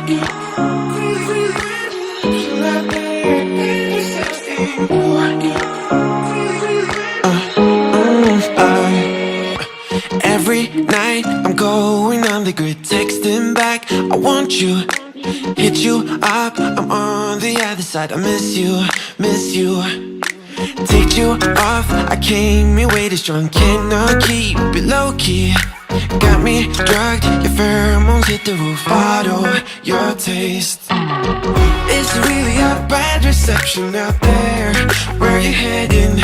Every night I'm going on the grid, texting back, I want you, hit you up, I'm on the other side, I miss you, miss you. Take you off, I came here way too strong, cannot keep it low key. Got me drugged, your pheromones hit the roof, bottle your taste. It's really a bad reception out there, where you heading?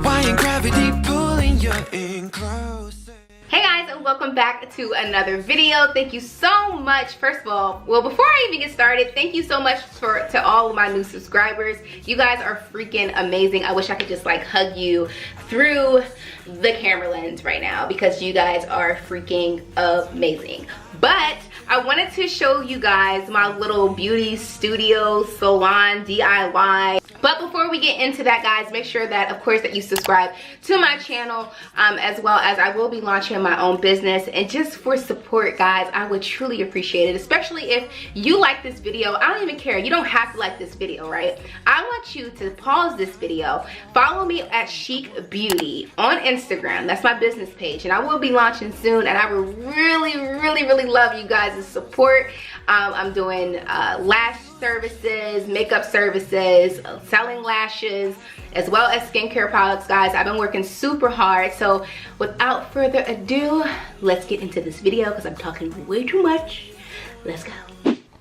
Why ain't gravity pulling you in closer? Hey guys, and welcome back to another video. Thank you so much. First of all, well, before I even get started, thank you so much to all of my new subscribers. You guys are freaking amazing. I wish I could just like hug you through the camera lens right now because you guys are freaking amazing. But I wanted to show you guys my little beauty studio salon DIY. But before we get into that, guys, make sure that, of course, that you subscribe to my channel, as well as I will be launching my own business. And just for support, guys, I would truly appreciate it, especially if you like this video. I don't even care. You don't have to like this video, right? I want you to pause this video, follow me at Chic Beauty on Instagram. That's my business page, and I will be launching soon, and I would really love you guys' support. I'm doing lash services, makeup services, selling lashes, as well as skincare products, guys. I've been working super hard. So without further ado, let's get into this video because I'm talking way too much. Let's go.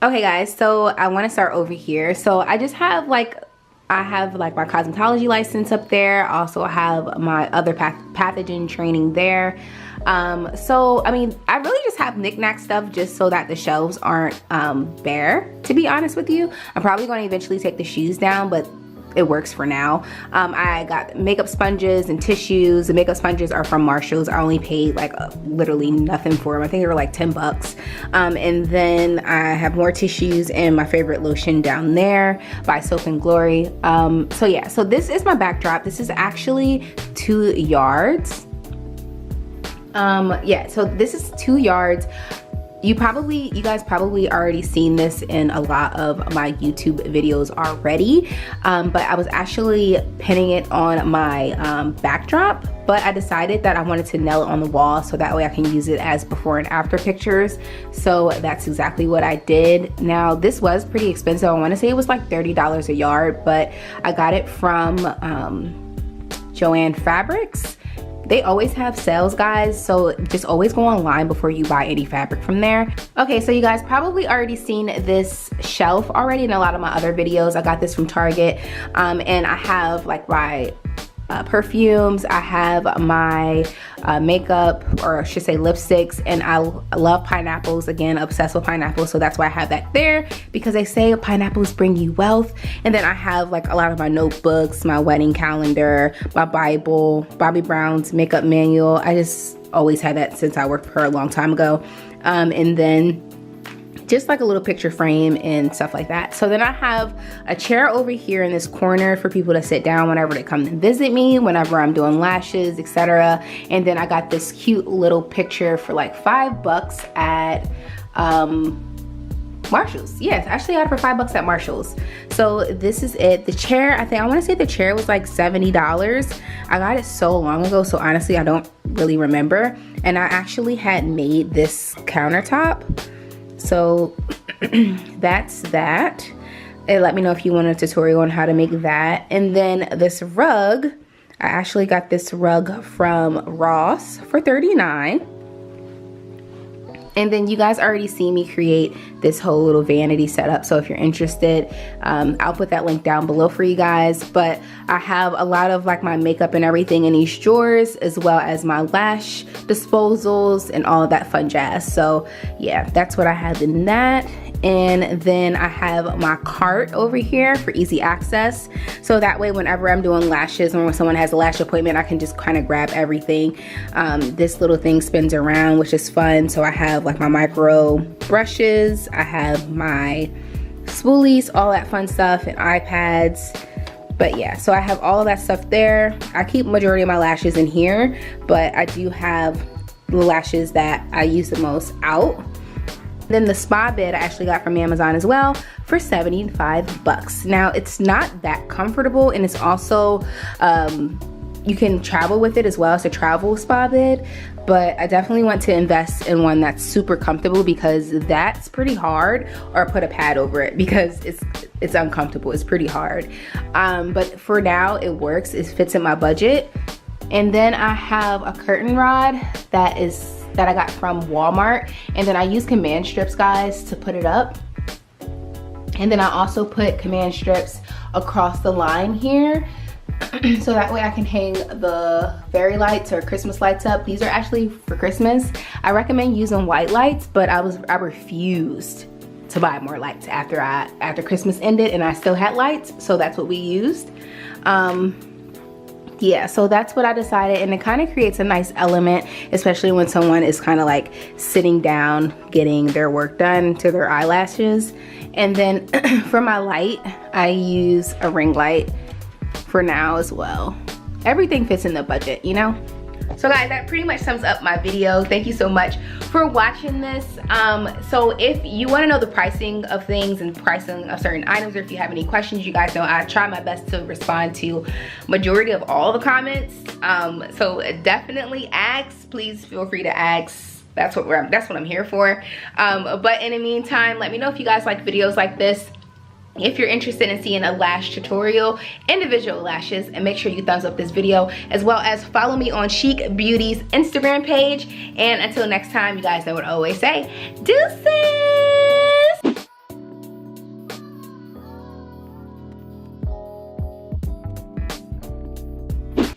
Okay guys, so I want to start over here. So I just have like, I have like my cosmetology license up there. I also have my other pathogen training there. So I mean, I really just have knickknack stuff just so that the shelves aren't bare, to be honest with you. I'm probably going to eventually take the shoes down, but it works for now. I got makeup sponges and tissues. The makeup sponges are from Marshall's. I only paid like literally nothing for them. I think they were like 10 bucks. And then I have more tissues and my favorite lotion down there by Soap and Glory. So yeah, so this is my backdrop. This is actually 2 yards. Yeah, so this is 2 yards. You guys probably already seen this in a lot of my YouTube videos already, but I was actually pinning it on my backdrop, but I decided that I wanted to nail it on the wall so that way I can use it as before and after pictures. So that's exactly what I did. Now this was pretty expensive. I want to say it was like $30 a yard, but I got it from Joann Fabrics. They always have sales, guys, so just always go online before you buy any fabric from there. Okay, so you guys probably already seen this shelf already in a lot of my other videos. I got this from Target, and I have like my perfumes, I have my makeup, or I should say lipsticks, and I love pineapples. Again, obsessed with pineapples, so that's why I have that there, because they say pineapples bring you wealth. And then I have like a lot of my notebooks, my wedding calendar, my Bible, Bobbi Brown's makeup manual. I just always had that since I worked for her a long time ago. And then just like a little picture frame and stuff like that. So then I have a chair over here in this corner for people to sit down whenever they come and visit me, whenever I'm doing lashes, etc. And then I got this cute little picture for like $5 at Marshall's. Yes, actually I got it for $5 at Marshall's. So this is it. The chair, I want to say the chair was like $70. I got it so long ago, so honestly I don't really remember. And I actually had made this countertop. So that's that. And let me know if you want a tutorial on how to make that. And then this rug, I actually got this rug from Ross for $39. And then you guys already see me create this whole little vanity setup. So if you're interested, I'll put that link down below for you guys. But I have a lot of like my makeup and everything in these drawers, as well as my lash disposals and all of that fun jazz. So yeah, that's what I have in that. And then I have my cart over here for easy access. So that way, whenever I'm doing lashes or when someone has a lash appointment, I can just kind of grab everything. This little thing spins around, which is fun. So I have like my micro brushes, I have my spoolies, all that fun stuff, and iPads. But yeah, so I have all of that stuff there. I keep majority of my lashes in here, but I do have the lashes that I use the most out. Then the spa bed I actually got from Amazon as well for 75 bucks. Now it's not that comfortable, and it's also, you can travel with it as well. It's a travel spa bed, but I definitely want to invest in one that's super comfortable because that's pretty hard, or put a pad over it because it's uncomfortable. It's pretty hard. But for now it works. It fits in my budget. And then I have a curtain rod that I got from Walmart, and then I use command strips, guys, to put it up. And then I also put command strips across the line here so that way I can hang the fairy lights or Christmas lights up. These are actually for Christmas. I recommend using white lights, but I refused to buy more lights after Christmas ended and I still had lights, so that's what we used. Yeah, so that's what I decided, and it kind of creates a nice element, especially when someone is kind of like sitting down getting their work done to their eyelashes. And then for my light, I use a ring light for now as well. Everything fits in the budget, you know? So guys, that pretty much sums up my video. Thank you so much for watching this. So if you want to know the pricing of things and pricing of certain items, or if you have any questions, you guys know I try my best to respond to majority of all the comments. So definitely ask. Please feel free to ask. That's what I'm here for. But in the meantime, let me know if you guys like videos like this. If you're interested in seeing a lash tutorial, individual lashes, and make sure you thumbs up this video, as well as follow me on Chic Beauty's Instagram page. And until next time, you guys know what I always say, deuces!